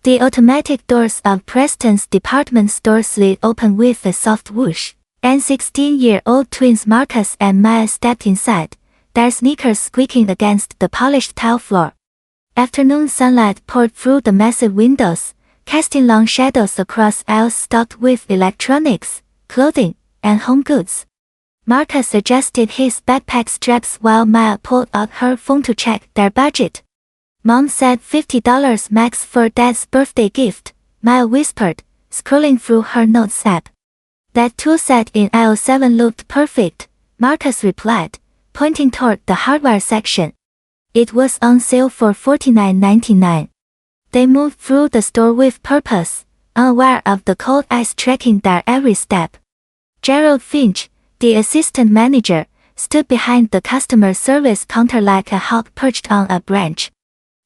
The automatic doors of Preston's department store slid open with a soft whoosh, and 16-year-old twins Marcus and Maya stepped inside, their sneakers squeaking against the polished tile floor. Afternoon sunlight poured through the massive windows, casting long shadows across aisles stocked with electronics, clothing, and home goods. Marcus adjusted his backpack straps while Maya pulled out her phone to check their budget. Mom said $50 max for Dad's birthday gift, Maya whispered, scrolling through her notes app. That tool set in aisle 7 looked perfect, Marcus replied, pointing toward the hardware section. It was on sale for $49.99. They moved through the store with purpose, unaware of the cold eyes tracking their every step. Gerald Finch, the assistant manager, stood behind the customer service counter like a hawk perched on a branch.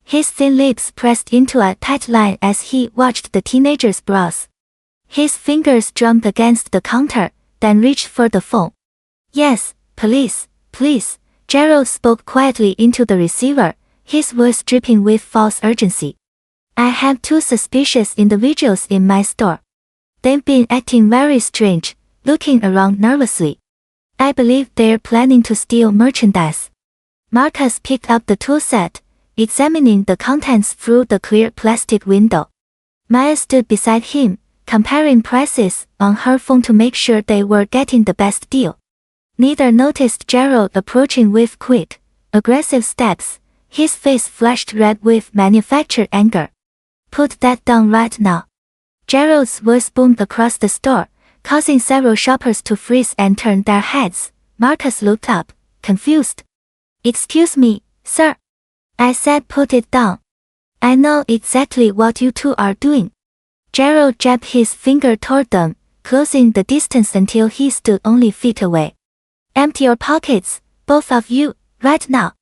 His thin lips pressed into a tight line as he watched the teenagers browse. His fingers drummed against the counter, then reached for the phone. Yes, please, Gerald spoke quietly into the receiver, his voice dripping with false urgency. I have 2 suspicious individuals in my store. They've been acting very strange, looking around nervously. I believe they're planning to steal merchandise. Marcus picked up the tool set, examining the contents through the clear plastic window. Maya stood beside him, comparing prices on her phone to make sure they were getting the best deal. Neither noticed Gerald approaching with quick, aggressive steps, his face flushed red with manufactured anger. Put that down right now. Gerald's voice boomed across the store, causing several shoppers to freeze and turn their heads. Marcus looked up, confused. Excuse me, sir. I said put it down. I know exactly what you two are doing. Gerald jabbed his finger toward them, closing the distance until he stood only feet away. Empty your pockets, both of you, right now.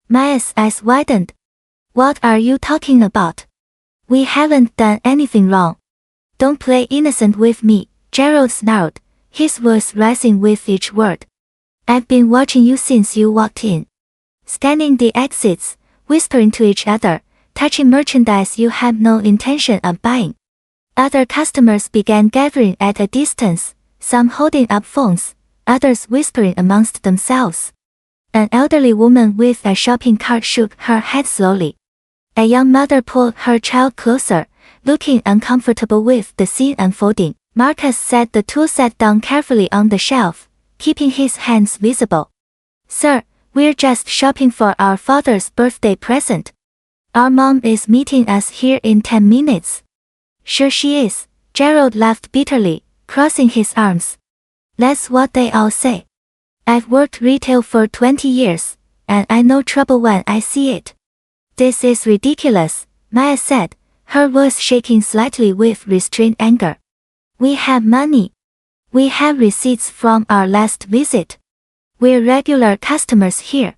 Maya's eyes widened. What are you talking about? We haven't done anything wrong. Don't play innocent with me, Gerald snarled, his voice rising with each word. I've been watching you since you walked in. Scanning the exits, whispering to each other, touching merchandise you had no intention of buying. Other customers began gathering at a distance, some holding up phones, others whispering amongst themselves. An elderly woman with a shopping cart shook her head slowly. A young mother pulled her child closer, looking uncomfortable with the scene unfolding. Marcus set the tool set down carefully on the shelf, keeping his hands visible. Sir, we're just shopping for our father's birthday present. Our mom is meeting us here in 10 minutes. Sure she is, Gerald laughed bitterly, crossing his arms. That's what they all say. I've worked retail for 20 years, and I know trouble when I see it. This is ridiculous, Maya said, her voice shaking slightly with restrained anger. We have money. We have receipts from our last visit. We're regular customers here.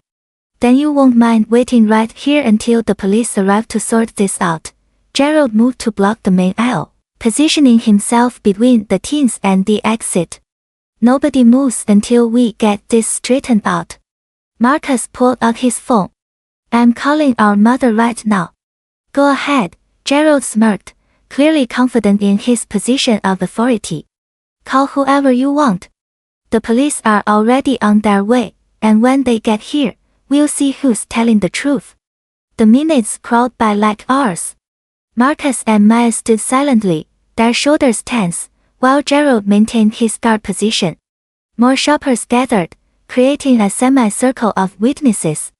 Then you won't mind waiting right here until the police arrive to sort this out. Gerald moved to block the main aisle, positioning himself between the teens and the exit. Nobody moves until we get this straightened out. Marcus pulled out his phone. I'm calling our mother right now. Go ahead, Gerald smirked, clearly confident in his position of authority. Call whoever you want. The police are already on their way, and when they get here, we'll see who's telling the truth. The minutes crawled by like hours. Marcus and Maya stood silently, their shoulders tense, while Gerald maintained his guard position. More shoppers gathered, creating a semicircle of witnesses.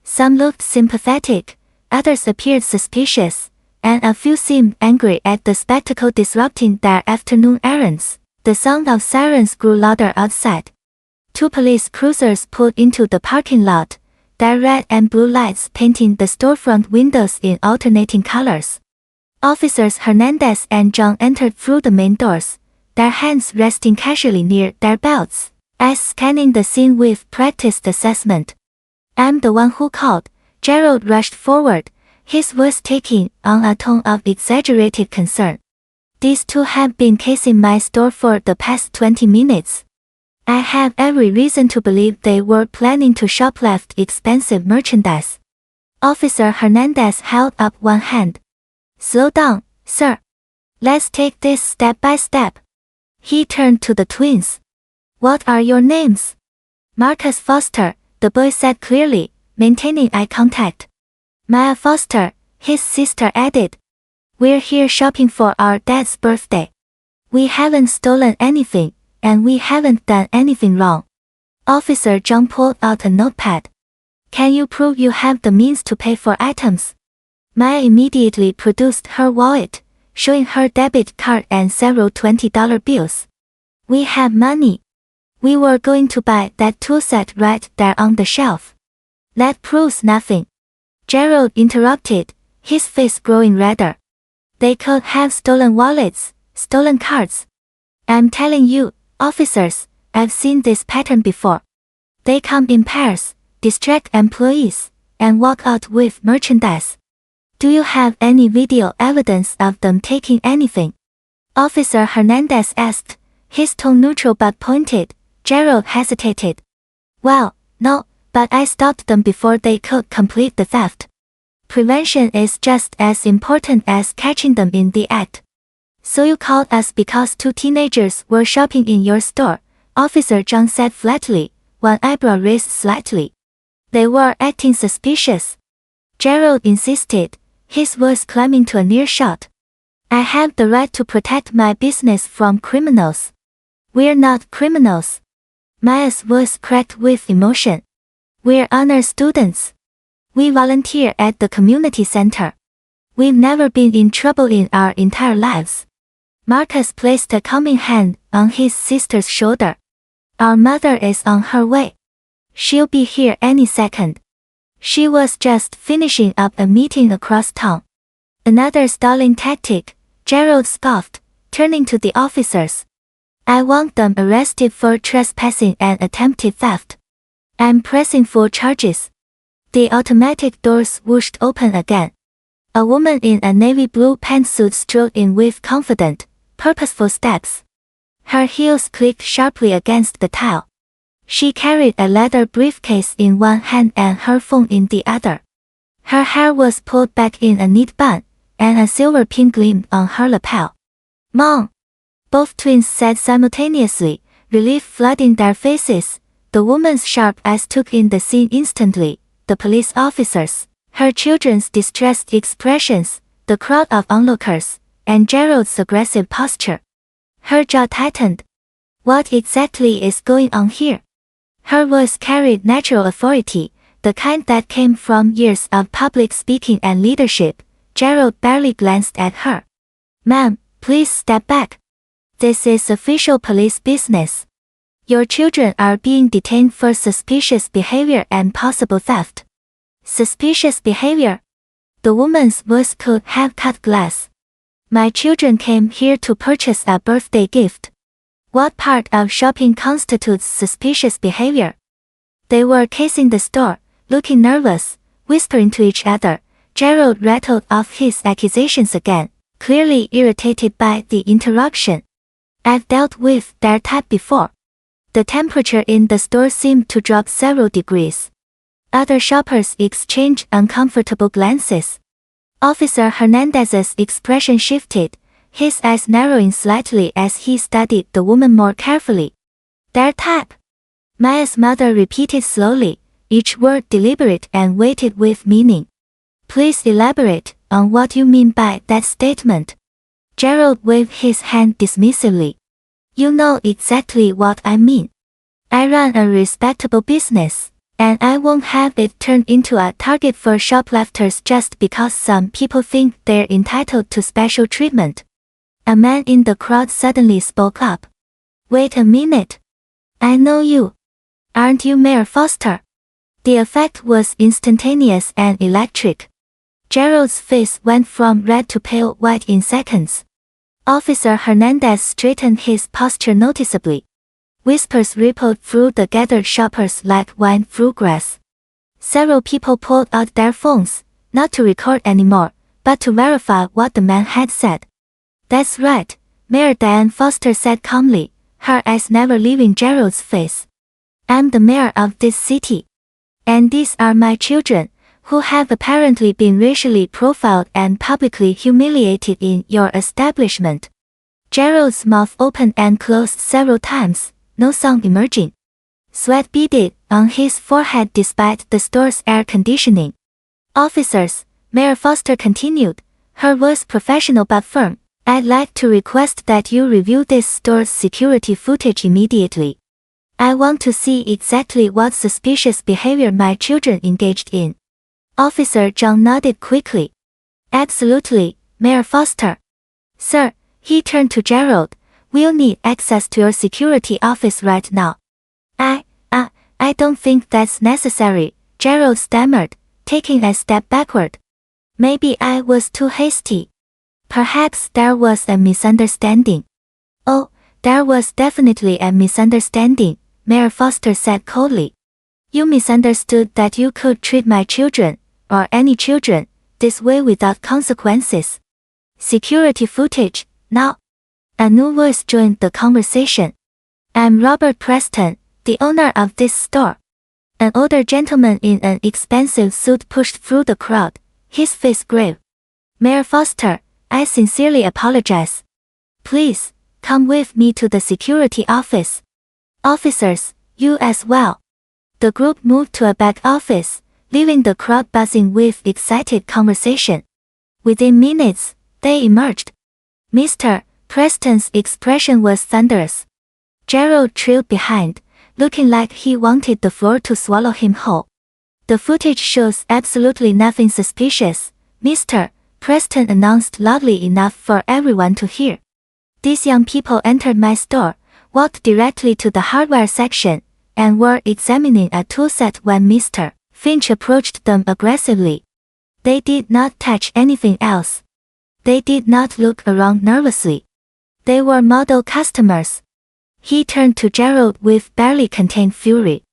Some looked sympathetic, others appeared suspicious, and a few seemed angry at the spectacle disrupting their afternoon errands. The sound of sirens grew louder outside. 2 police cruisers pulled into the parking lot, their red and blue lights painting the storefront windows in alternating colors. Officers Hernandez and John entered through the main doors, their hands resting casually near their belts, eyes scanning the scene with practiced assessment. I'm the one who called, Gerald rushed forward, his voice taking on a tone of exaggerated concern. These 2 have been casing my store for the past 20 minutes. I have every reason to believe they were planning to shoplift expensive merchandise. Officer Hernandez held up one hand. Slow down, Sir, let's take this step by step. He turned to the twins. What are your names? Marcus Foster, the boy said clearly, maintaining eye contact. Maya Foster, his sister added. We're here shopping for our dad's birthday. We haven't stolen anything, and we haven't done anything wrong. Officer John pulled out a notepad. Can you prove you have the means to pay for items? Maya immediately produced her wallet, showing her debit card and several $20 bills. We have money. We were going to buy that tool set right there on the shelf. That proves nothing. Gerald interrupted, his face growing redder. They could have stolen wallets, stolen cards. I'm telling you, officers, I've seen this pattern before. They come in pairs, distract employees, and walk out with merchandise. Do you have any video evidence of them taking anything? Officer Hernandez asked, his tone neutral but pointed. Gerald hesitated. Well, no, but I stopped them before they could complete the theft. Prevention is just as important as catching them in the act. So you called us because two teenagers were shopping in your store, Officer John said flatly, one eyebrow raised slightly. They were acting suspicious. Gerald insisted, his voice climbing to a near shout. I have the right to protect my business from criminals. We're not criminals. Maya's voice cracked with emotion. We're honor students. We volunteer at the community center. We've never been in trouble in our entire lives. Marcus placed a calming hand on his sister's shoulder. Our mother is on her way. She'll be here any second. She was just finishing up a meeting across town. Another stalling tactic, Gerald scoffed, turning to the officers. I want them arrested for trespassing and attempted theft. I'm pressing full charges. The automatic doors whooshed open again. A woman in a navy blue pantsuit strode in with confident, purposeful steps. Her heels clicked sharply against the tile. She carried a leather briefcase in one hand and her phone in the other. Her hair was pulled back in a neat bun, and a silver pin gleamed on her lapel. Mom! Both twins said simultaneously, relief flooding their faces. The woman's sharp eyes took in the scene instantly, the police officers, her children's distressed expressions, the crowd of onlookers, and Gerald's aggressive posture. Her jaw tightened. What exactly is going on here? Her voice carried natural authority, the kind that came from years of public speaking and leadership. Gerald barely glanced at her. Ma'am, please step back. This is official police business. Your children are being detained for suspicious behavior and possible theft. Suspicious behavior? The woman's voice could have cut glass. My children came here to purchase a birthday gift. What part of shopping constitutes suspicious behavior? They were casing the store, looking nervous, whispering to each other. Gerald rattled off his accusations again, clearly irritated by the interruption. I've dealt with their type before. The temperature in the store seemed to drop several degrees. Other shoppers exchanged uncomfortable glances. Officer Hernandez's expression shifted, his eyes narrowing slightly as he studied the woman more carefully. Their type? Maya's mother repeated slowly, each word deliberate and weighted with meaning. Please elaborate on what you mean by that statement. Gerald waved his hand dismissively. You know exactly what I mean. I run a respectable business, and I won't have it turned into a target for shoplifters just because some people think they're entitled to special treatment. A man in the crowd suddenly spoke up. Wait a minute. I know you. Aren't you Mayor Foster? The effect was instantaneous and electric. Gerald's face went from red to pale white in seconds. Officer Hernandez straightened his posture noticeably. Whispers rippled through the gathered shoppers like wine through grass. Several people pulled out their phones, not to record anymore, but to verify what the man had said. That's right, Mayor Diane Foster said calmly, her eyes never leaving Gerald's face. I'm the mayor of this city. And these are my children, who have apparently been racially profiled and publicly humiliated in your establishment. Gerald's mouth opened and closed several times, no sound emerging. Sweat beaded on his forehead despite the store's air conditioning. Officers, Mayor Foster continued, her voice professional but firm, I'd like to request that you review this store's security footage immediately. I want to see exactly what suspicious behavior my children engaged in. Officer John nodded quickly. Absolutely, Mayor Foster. Sir, he turned to Gerald, we'll need access to your security office right now. I don't think that's necessary, Gerald stammered, taking a step backward. Maybe I was too hasty. Perhaps there was a misunderstanding. Oh, there was definitely a misunderstanding, Mayor Foster said coldly. You misunderstood that you could treat my children, or any children, this way without consequences. Security footage, now. A new voice joined the conversation. I'm Robert Preston, the owner of this store. An older gentleman in an expensive suit pushed through the crowd, his face grave. Mayor Foster, I sincerely apologize. Please, come with me to the security office. Officers, you as well. The group moved to a back office, leaving the crowd buzzing with excited conversation. Within minutes, they emerged. Mr. Preston's expression was thunderous. Gerald trailed behind, looking like he wanted the floor to swallow him whole. The footage shows absolutely nothing suspicious, Mr. Preston announced loudly enough for everyone to hear. These young people entered my store, walked directly to the hardware section, and were examining a tool set when Mr. Finch approached them aggressively. They did not touch anything else. They did not look around nervously. They were model customers. He turned to Gerald with barely contained fury.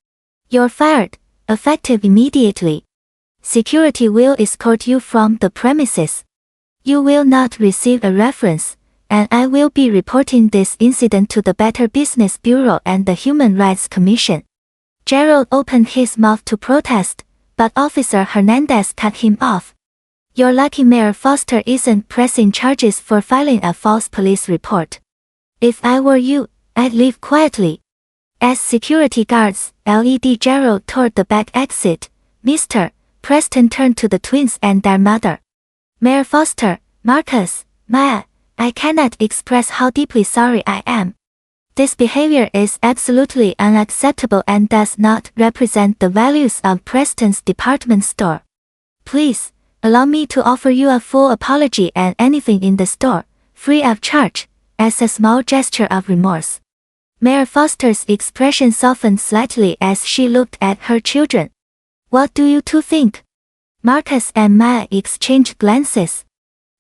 You're fired, effective immediately. Security will escort you from the premises. You will not receive a reference, and I will be reporting this incident to the Better Business Bureau and the Human Rights Commission. Gerald opened his mouth to protest, but Officer Hernandez cut him off. You're lucky Mayor Foster isn't pressing charges for filing a false police report. If I were you, I'd leave quietly. As security guards led Gerald toward the back exit, Mr. Preston turned to the twins and their mother. Mayor Foster, Marcus, Maya, I cannot express how deeply sorry I am. This behavior is absolutely unacceptable and does not represent the values of Preston's department store. Please, allow me to offer you a full apology and anything in the store, free of charge, as a small gesture of remorse. Mayor Foster's expression softened slightly as she looked at her children. What do you two think? Marcus and Maya exchanged glances.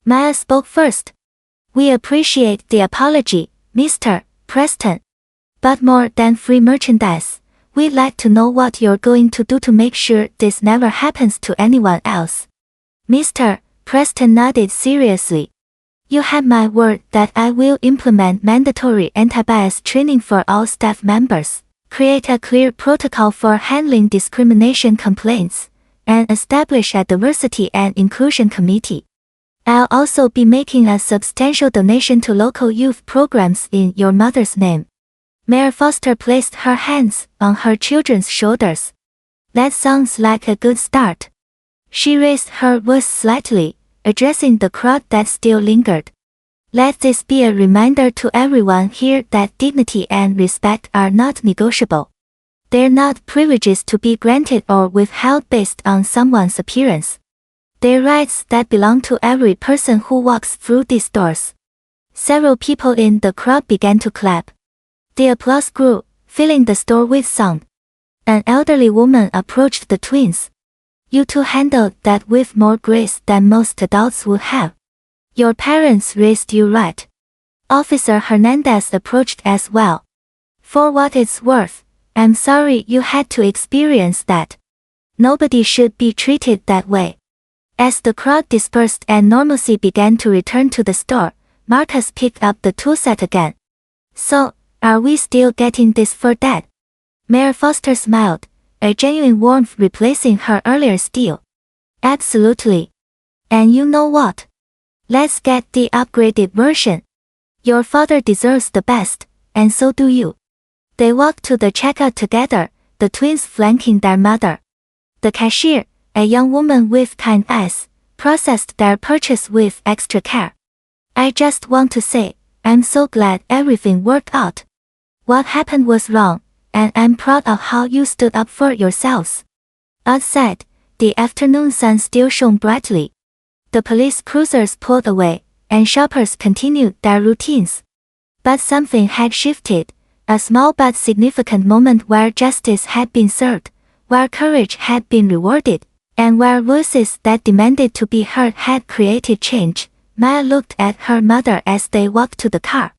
Maya spoke first. We appreciate the apology, Mr. Preston. But more than free merchandise, we'd like to know what you're going to do to make sure this never happens to anyone else. Mr. Preston nodded seriously. You have my word that I will implement mandatory anti-bias training for all staff members, create a clear protocol for handling discrimination complaints, and establish a diversity and inclusion committee. I'll also be making a substantial donation to local youth programs in your mother's name. Mayor Foster placed her hands on her children's shoulders. That sounds like a good start. She raised her voice slightly, addressing the crowd that still lingered. Let this be a reminder to everyone here that dignity and respect are not negotiable. They're not privileges to be granted or withheld based on someone's appearance. They're rights that belong to every person who walks through these doors. Several people in the crowd began to clap. The applause grew, filling the store with sound. An elderly woman approached the twins. You two handled that with more grace than most adults would have. Your parents raised you right. Officer Hernandez approached as well. For what it's worth, I'm sorry you had to experience that. Nobody should be treated that way. As the crowd dispersed and normalcy began to return to the store, Marcus picked up the tool set again. So, are we still getting this for Dad? Mayor Foster smiled, a genuine warmth replacing her earlier steel. Absolutely. And you know what? Let's get the upgraded version. Your father deserves the best, and so do you. They walked to the checkout together, the twins flanking their mother. The cashier, a young woman with kind eyes, processed their purchase with extra care. I just want to say, I'm so glad everything worked out. What happened was wrong, and I'm proud of how you stood up for yourselves. Outside, the afternoon sun still shone brightly. The police cruisers pulled away, and shoppers continued their routines. But something had shifted, a small but significant moment where justice had been served, where courage had been rewarded, and where voices that demanded to be heard had created change. Maya looked at her mother as they walked to the car.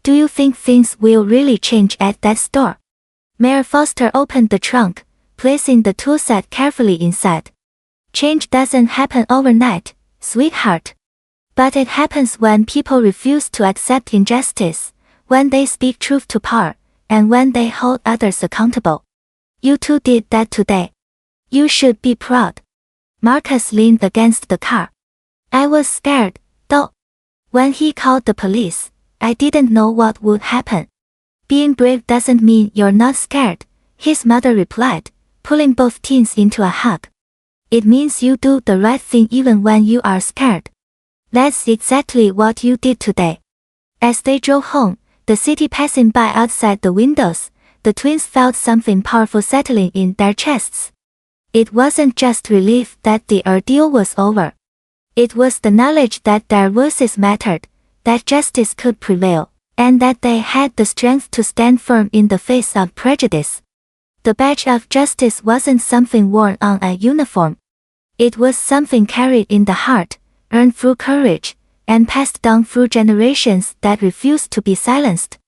Do you think things will really change at that store? Mayor Foster opened the trunk, placing the tool set carefully inside. Change doesn't happen overnight, sweetheart. But it happens when people refuse to accept injustice, when they speak truth to power, and when they hold others accountable. You two did that today. You should be proud. Marcus leaned against the car. I was scared, though. When he called the police, I didn't know what would happen. Being brave doesn't mean you're not scared, his mother replied, pulling both teens into a hug. It means you do the right thing even when you are scared. That's exactly what you did today. As they drove home, the city passing by outside the windows, the twins felt something powerful settling in their chests. It wasn't just relief that the ordeal was over. It was the knowledge that their voices mattered, that justice could prevail, and that they had the strength to stand firm in the face of prejudice. The badge of justice wasn't something worn on a uniform. It was something carried in the heart, earned through courage, and passed down through generations that refused to be silenced.